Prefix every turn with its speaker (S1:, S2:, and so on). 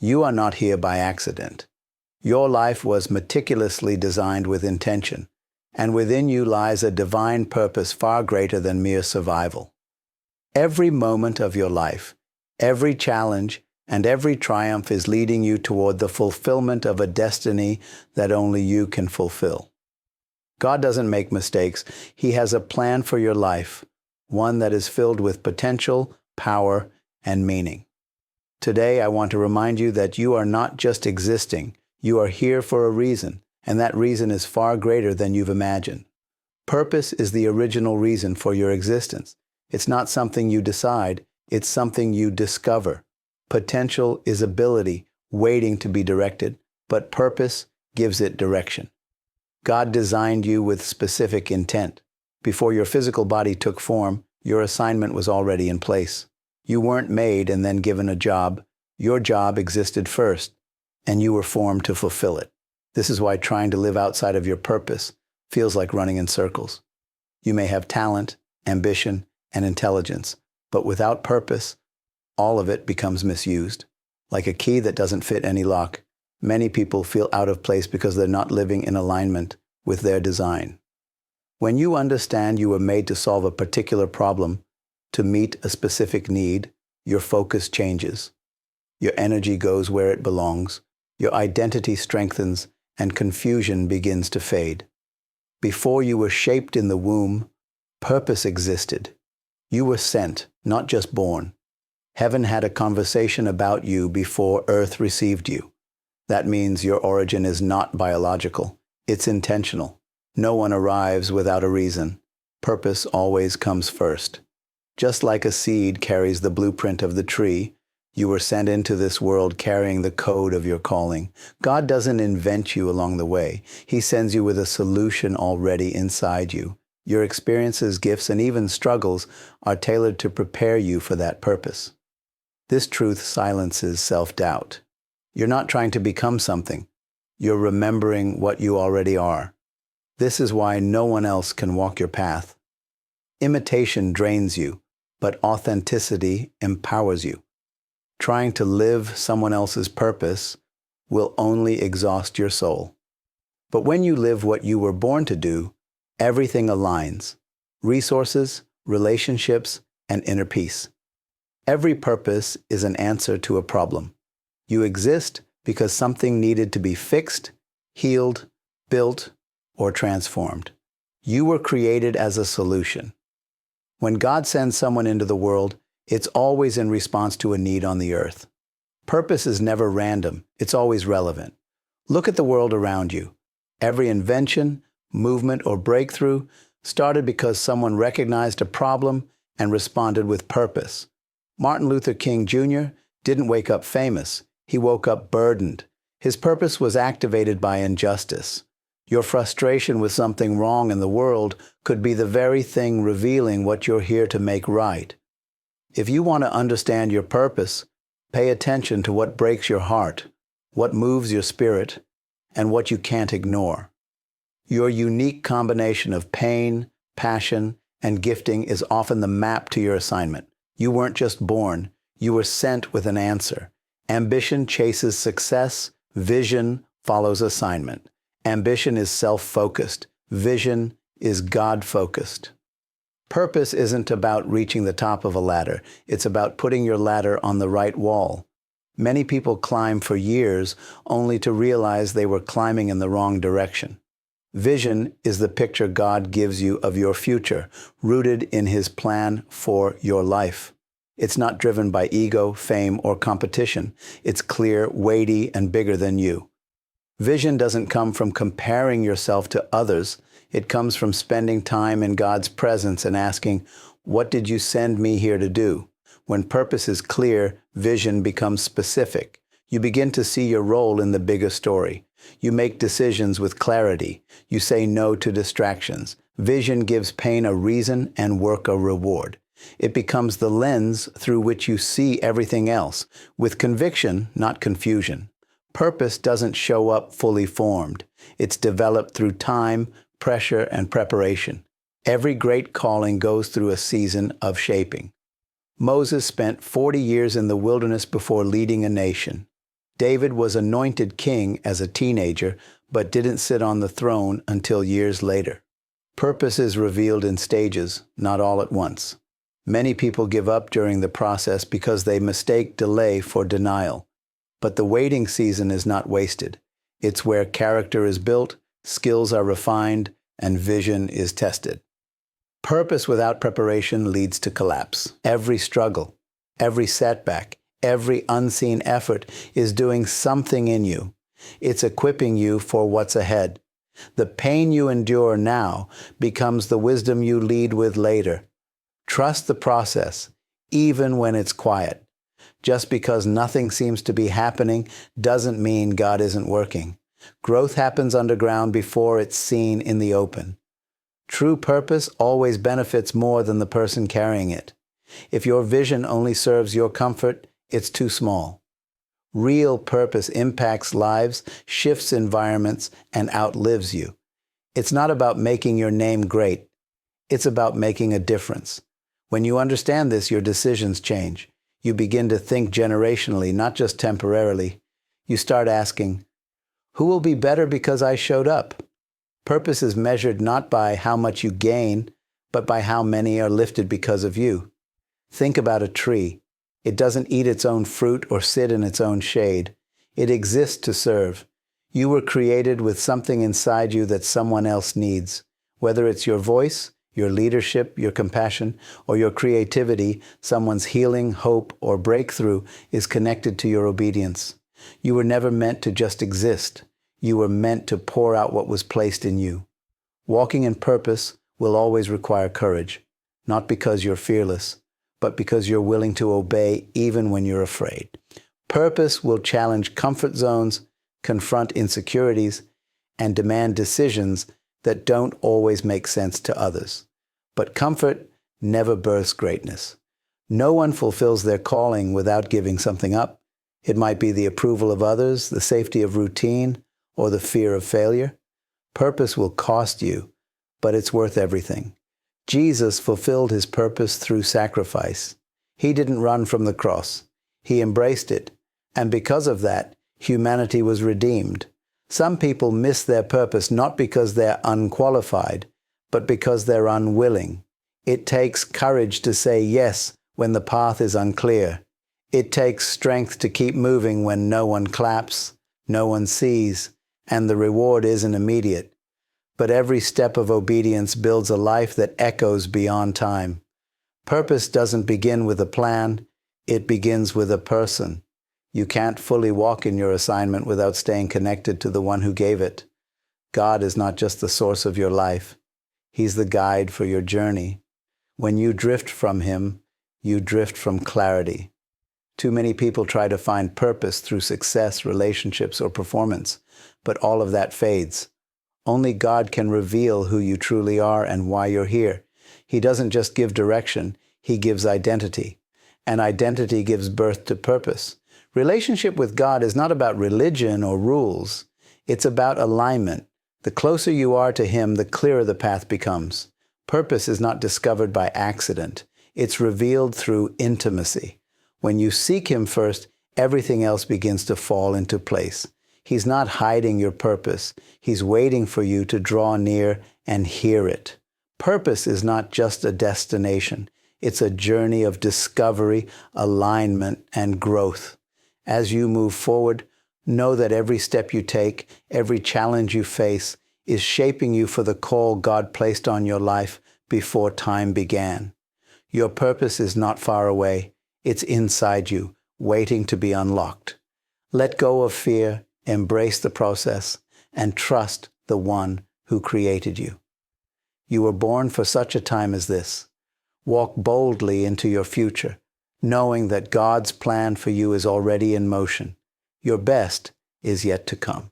S1: You are not here by accident. Your life was meticulously designed with intention, and within you lies a divine purpose far greater than mere survival. Every moment of your life, every challenge, and every triumph is leading you toward the fulfillment of a destiny that only you can fulfill. God doesn't make mistakes. He has a plan for your life, one that is filled with potential, power, and meaning. Today, I want to remind you that you are not just existing. You are here for a reason, and that reason is far greater than you've imagined. Purpose is the original reason for your existence. It's not something you decide, it's something you discover. Potential is ability waiting to be directed, but purpose gives it direction. God designed you with specific intent. Before your physical body took form, your assignment was already in place. You weren't made and then given a job. Your job existed first, and you were formed to fulfill it. This is why trying to live outside of your purpose feels like running in circles. You may have talent, ambition, and intelligence, but without purpose, all of it becomes misused. Like a key that doesn't fit any lock, many people feel out of place because they're not living in alignment with their design. When you understand you were made to solve a particular problem, to meet a specific need, your focus changes. Your energy goes where it belongs, your identity strengthens, and confusion begins to fade. Before you were shaped in the womb, purpose existed. You were sent, not just born. Heaven had a conversation about you before earth received you. That means your origin is not biological. It's intentional. No one arrives without a reason. Purpose always comes first. Just like a seed carries the blueprint of the tree, you were sent into this world carrying the code of your calling. God doesn't invent you along the way. He sends you with a solution already inside you. Your experiences, gifts, and even struggles are tailored to prepare you for that purpose. This truth silences self-doubt. You're not trying to become something. You're remembering what you already are. This is why no one else can walk your path. Imitation drains you, but authenticity empowers you. Trying to live someone else's purpose will only exhaust your soul. But when you live what you were born to do, everything aligns: resources, relationships, and inner peace. Every purpose is an answer to a problem. You exist because something needed to be fixed, healed, built, or transformed. You were created as a solution. When God sends someone into the world, it's always in response to a need on the earth. Purpose is never random. It's always relevant. Look at the world around you. Every invention, movement, or breakthrough started because someone recognized a problem and responded with purpose. Martin Luther King Jr. didn't wake up famous. He woke up burdened. His purpose was activated by injustice. Your frustration with something wrong in the world could be the very thing revealing what you're here to make right. If you want to understand your purpose, pay attention to what breaks your heart, what moves your spirit, and what you can't ignore. Your unique combination of pain, passion, and gifting is often the map to your assignment. You weren't just born, you were sent with an answer. Ambition chases success, vision follows assignment. Ambition is self-focused, vision is God-focused. Purpose isn't about reaching the top of a ladder, it's about putting your ladder on the right wall. Many people climb for years only to realize they were climbing in the wrong direction. Vision is the picture God gives you of your future, rooted in His plan for your life. It's not driven by ego, fame, or competition. It's clear, weighty, and bigger than you. Vision doesn't come from comparing yourself to others. It comes from spending time in God's presence and asking, "What did you send me here to do?" When purpose is clear, vision becomes specific. You begin to see your role in the bigger story. You make decisions with clarity. You say no to distractions. Vision gives pain a reason and work a reward. It becomes the lens through which you see everything else, with conviction, not confusion. Purpose doesn't show up fully formed. It's developed through time, pressure, and preparation. Every great calling goes through a season of shaping. Moses spent 40 years in the wilderness before leading a nation. David was anointed king as a teenager, but didn't sit on the throne until years later. Purpose is revealed in stages, not all at once. Many people give up during the process because they mistake delay for denial. But the waiting season is not wasted. It's where character is built, skills are refined, and vision is tested. Purpose without preparation leads to collapse. Every struggle, every setback, every unseen effort is doing something in you. It's equipping you for what's ahead. The pain you endure now becomes the wisdom you lead with later. Trust the process, even when it's quiet. Just because nothing seems to be happening doesn't mean God isn't working. Growth happens underground before it's seen in the open. True purpose always benefits more than the person carrying it. If your vision only serves your comfort, it's too small. Real purpose impacts lives, shifts environments, and outlives you. It's not about making your name great. It's about making a difference. When you understand this, your decisions change. You begin to think generationally, not just temporarily. You start asking, who will be better because I showed up? Purpose is measured not by how much you gain, but by how many are lifted because of you. Think about a tree. It doesn't eat its own fruit or sit in its own shade. It exists to serve. You were created with something inside you that someone else needs. Whether it's your voice, your leadership, your compassion, or your creativity, someone's healing, hope, or breakthrough is connected to your obedience. You were never meant to just exist. You were meant to pour out what was placed in you. Walking in purpose will always require courage, not because you're fearless, but because you're willing to obey even when you're afraid. Purpose will challenge comfort zones, confront insecurities, and demand decisions that don't always make sense to others. But comfort never births greatness. No one fulfills their calling without giving something up. It might be the approval of others, the safety of routine, or the fear of failure. Purpose will cost you, but it's worth everything. Jesus fulfilled his purpose through sacrifice. He didn't run from the cross. He embraced it. And because of that, humanity was redeemed. Some people miss their purpose not because they're unqualified, but because they're unwilling. It takes courage to say yes when the path is unclear. It takes strength to keep moving when no one claps, no one sees, and the reward isn't immediate. But every step of obedience builds a life that echoes beyond time. Purpose doesn't begin with a plan, it begins with a person. You can't fully walk in your assignment without staying connected to the one who gave it. God is not just the source of your life. He's the guide for your journey. When you drift from him, you drift from clarity. Too many people try to find purpose through success, relationships, or performance, but all of that fades. Only God can reveal who you truly are and why you're here. He doesn't just give direction, he gives identity. And identity gives birth to purpose. Relationship with God is not about religion or rules. It's about alignment. The closer you are to him, the clearer the path becomes. Purpose is not discovered by accident. It's revealed through intimacy. When you seek him first, everything else begins to fall into place. He's not hiding your purpose. He's waiting for you to draw near and hear it. Purpose is not just a destination. It's a journey of discovery, alignment, and growth. As you move forward, know that every step you take, every challenge you face, is shaping you for the call God placed on your life before time began. Your purpose is not far away. It's inside you, waiting to be unlocked. Let go of fear, embrace the process, and trust the one who created you. You were born for such a time as this. Walk boldly into your future, knowing that God's plan for you is already in motion. Your best is yet to come.